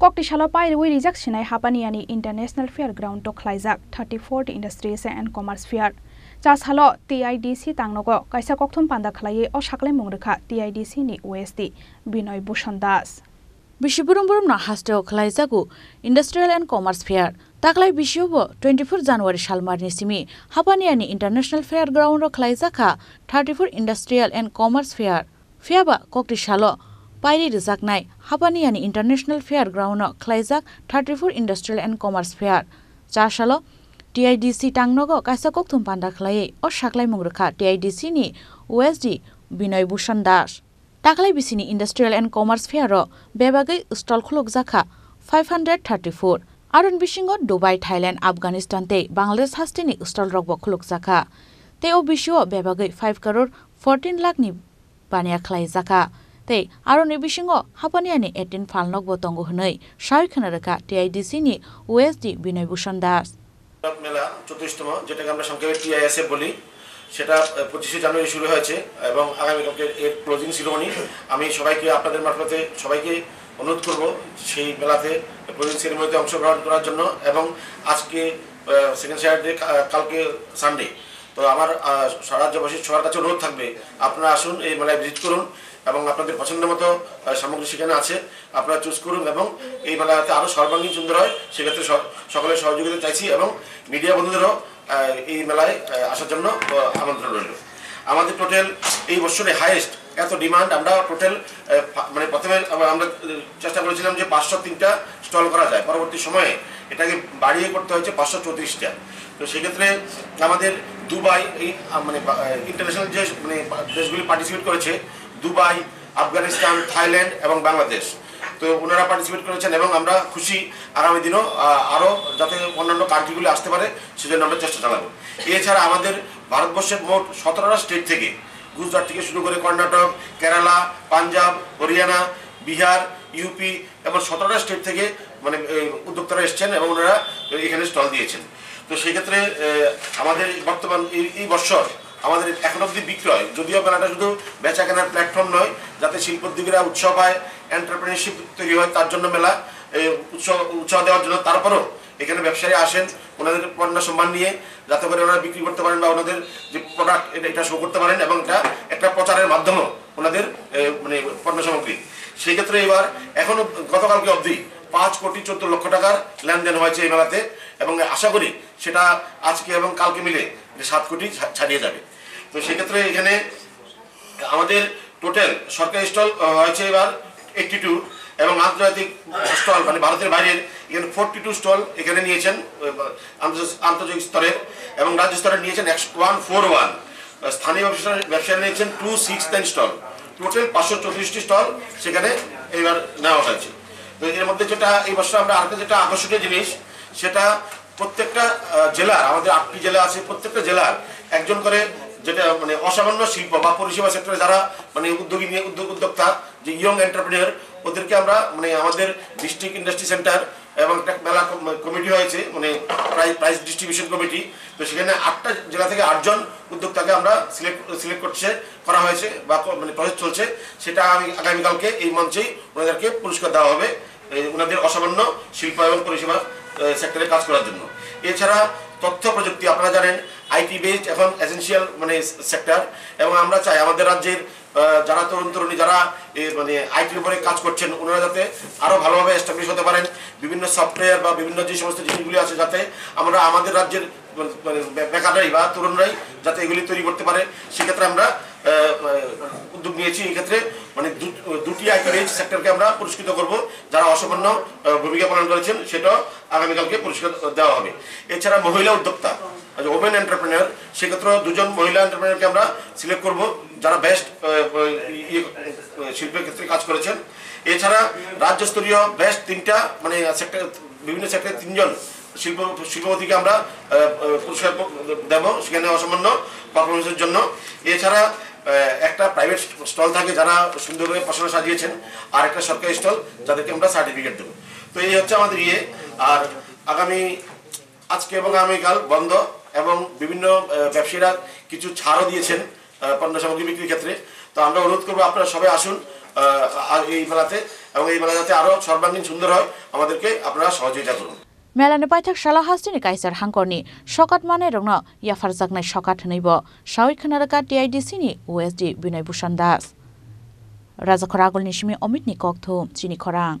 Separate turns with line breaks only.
Koktishala Pairui Rijak Sinai Hapaniani International Fairground to Klaizak 34th Industries and Commerce Fair. Chashalo TIDC Tangnogo Kaisa Kokthum Panda Khlaye o Shakle Mungrekha TIDC ni OSD Binoy Bhushan Das.
Bishiburum na hasteo Klaizagu Industrial and Commerce Fair. Taklai Bishubo 24 January Shalmar Nisimi Hapaniani International Fairground o Klaizaka 34th Industrial and Commerce Fair. Fiaba Koktishalo Pairi Rizaknai Hapaniani International Fairground o Klaizak 34th Industrial and Commerce Fair. Chashalo TIDC Tangnogo Kaisa Kokthum Panda Khlaye o Shaklai Mungrekha TIDC ni OSD Binoy Bhushan Das. Taklai Bisini Industrial and Commerce Fair o Bebagai stall khuluk zakha 534 Arun Bishingo Dubai Thailand Afghanistan te Bangladesh hastini stall rokbo khuluk zakha te o bisho Bebagai 5 crore 14 lakh ni bania khlai zakha te Arun Bishingo Hapaniani 18 falnok botongo hnoi Shaikhan rakha TIDC ni OSD Binoy Bhushan Das
মেলা 34তম যেটাকে আমরা সংক্ষেপে টিআইএসএ বলি সেটা 25 জানুয়ারি শুরু হয়েছে এবং আগামী কালকে এর ক্লোজিং সেরেমনি আমি সবাইকে আপনাদের মারফতে সবাইকে অনুরোধ করব সেই মেলাতে ক্লোজিং সেরেমনিতে অংশগ্রহণ করার জন্য এবং আজকে সেকেন্ড স্যাটারডে কালকে সানডে তো আমার রাজ্যবাসী সবার কাছে অনুরোধ থাকবে আপনারা আসুন এই মেলায় ভিজিট করুন এবং আপনাদের পছন্দের মতো সামগ্রী সেখানে আছে আপনারা চুজ করুন এবং এই মেলাতে আরো সর্বাঙ্গীন সুন্দর হয় সেক্ষেত্রে সকলের সহযোগিতা চাইছি এবং মিডিয়া বন্ধুদেরও এই মেলায় আসার জন্য আমন্ত্রণ রইল আমাদের টোটাল এই বছরে হাইয়েস্ট এত ডিমান্ড আমরা টোটাল মানে প্রথমে আমরা চেষ্টা করেছিলাম যে 503টা স্টল করা যায় পরবর্তী সময়ে এটাকে বাড়িয়ে করতে হয়েছে 534টা তো সেক্ষেত্রে আমাদের দুবাই এই মানে ইন্টারন্যাশনাল যে মানে দেশগুলি পার্টিসিপেট করেছে দুবাই আফগানিস্তান থাইল্যান্ড এবং বাংলাদেশ তো ওনারা পার্টিসিপেট করেছেন এবং আমরা খুশি আগামী দিনও আরো যাতে অন্যান্য কান্ট্রিগুলো আসতে পারে সেজন্য আমরা চেষ্টা চালাবো এছাড়া আমাদের ভারতবর্ষের মোট 17টা স্টেট থেকে গুজরাট থেকে শুরু করে কর্ণাটক কেরালা পাঞ্জাব হরিয়ানা বিহার ইউপি এবং 17টা স্টেট থেকে মানে উদ্যোক্তারা এসেছেন এবং ওনারা এখানে স্টল দিয়েছেন তো সেই ক্ষেত্রে আমাদের বর্তমান এই বছর আমাদের এখন অবধি বিক্রয় যদিও মেলাটা শুধু বেচা কেনার প্ল্যাটফর্ম নয় যাতে শিল্পোদ্যোগীরা উৎসাহ পায় এন্টারপ্রেনারশিপ তৈরি হয় তার জন্য মেলা উৎসাহ দেওয়ার জন্য তারপরও এখানে ব্যবসায়ী আসেন ওনাদের পণ্য সম্মান নিয়ে যাতে করে ওনারা বিক্রি করতে পারেন বা ওনাদের যে প্রোডাক্ট এটা শো করতে পারেন এবং এটা একটা প্রচারের মাধ্যমে ওনাদের মানে পণ্য সামগ্রী সেই ক্ষেত্রে এবার এখনো গতকালকে অবধি 5 কোটি 14 লক্ষ টাকার লেনদেন হয়েছে এই মেলাতে এবং আশা করি সেটা আজকে এবং কালকে মিলে 7 কোটি ছাড়িয়ে যাবে তো সেই ক্ষেত্রে এখানে আমাদের টোটাল সরকারি স্টল হয়েছে এবার 82 এবং আন্তর্জাতিক স্টল মানে ভারতের বাইরের এখানে 42 স্টল এখানে নিয়েছেন আন্তর্জাতিক স্তরের এবং রাজ্য স্তরে নিয়েছেন 141 স্থানীয় ব্যবসায়ী নিয়েছেন 269 স্টল টোটাল 534টি স্টল সেখানে এবার নেওয়া হয়েছে তো এর মধ্যে যেটা এই বছর আমরা আরেকটা যেটা আকর্ষণীয় জিনিস সেটা প্রত্যেকটা জেলার আমাদের 8টি জেলা আছে প্রত্যেকটা জেলার একজন করে যেটা মানে অসামান্য শিল্প বা পরিষেবা সেক্টরে যারা মানে উদ্যোগী নিয়ে উদ্যোক্তা যে ইয়ং এন্টারপ্রেনিয়র ওদেরকে আমরা মানে আমাদের ডিস্ট্রিক্ট ইন্ডাস্ট্রি সেন্টার এবং একটা মেলা কমিটি হয়েছে মানে প্রাইজ ডিস্ট্রিবিউশন কমিটি তো সেখানে 8টা জেলা থেকে 8জন উদ্যোক্তাকে আমরা সিলেক্ট করা হয়েছে বা মানে প্রসেস চলছে সেটা আগামীকালকে এই মঞ্চেই ওনাদেরকে পুরস্কার দেওয়া হবে ওনাদের অসামান্য শিল্প এবং পরিষেবা সেক্টরে কাজ করার জন্য এছাড়া তথ্য প্রযুক্তি আপনারা জানেন আইটি বেসড এখন এসেনশিয়াল মানে সেক্টর এবং আমরা চাই আমাদের রাজ্যের যারা তরুণী যারা মানে আইটির উপরে কাজ করছেন ওনারা যাতে আরো ভালোভাবে এস্টাবলিশ হতে পারেন বিভিন্ন সফটওয়্যার বা বিভিন্ন যে সমস্ত জিনিসগুলি আছে যাতে আমরা আমাদের রাজ্যের মানে বেকাররাই বা তরুণরাই যাতে এগুলি তৈরি করতে পারে সেক্ষেত্রে আমরা উদ্যোগ নিয়েছি এই ক্ষেত্রে মানে দুটি আইটি বেসড সেক্টরকে আমরা পুরস্কৃত করব যারা অসামান্য ভূমিকা পালন করেছেন সেটা আগামীকালকে পুরস্কার দেওয়া হবে এছাড়া মহিলা উদ্যোক্তা ওমেন এন্টারপ্রেনার সেক্ষেত্রে 2জন মহিলা এন্টারপ্রেনারকে আমরা সিলেক্ট করব যারা বেস্ট শিল্পের ক্ষেত্রে কাজ করেছেন এছাড়া রাজ্যস্তরীয় বেস্ট 3টা মানে সেক্টর বিভিন্ন সেক্টরে 3জন শিল্পপতিকে আমরা পুরস্কার দেব সেখানে অসামান্য পারফরমেন্সের জন্য এছাড়া একটা প্রাইভেট স্টল থাকে যারা সুন্দরভাবে পশরা সাজিয়েছেন আর একটা সরকারি স্টল যাদেরকে আমরা সার্টিফিকেট দেব তো এই হচ্ছে আমাদের আর আগামী আজকে এবং আগামীকাল বন্ধ এবং বিভিন্ন ব্যবসায়ীরা কিছু ছাড়ও দিয়েছেন পণ্য সামগ্রী বিক্রির ক্ষেত্রে তো আমরা অনুরোধ করব আপনারা সবাই আসুন এই মেলাতে, এবং এই মেলা যাতে আরো সর্বাঙ্গীন সুন্দর হয় আমাদেরকে আপনারা সহযোগিতা করুন।
মেলানি পাইথাক শালা হাস্তিনি কাইসার হাঙ্করনি সকাত মানে রংना याफार जागनाय सकात हनैबो सावै खोनारका टीआईडीसी नि ओएसडी बिनय भूषण दास राजा खरागलनि सिमी अमित नि कक्थुम चिनि खरां।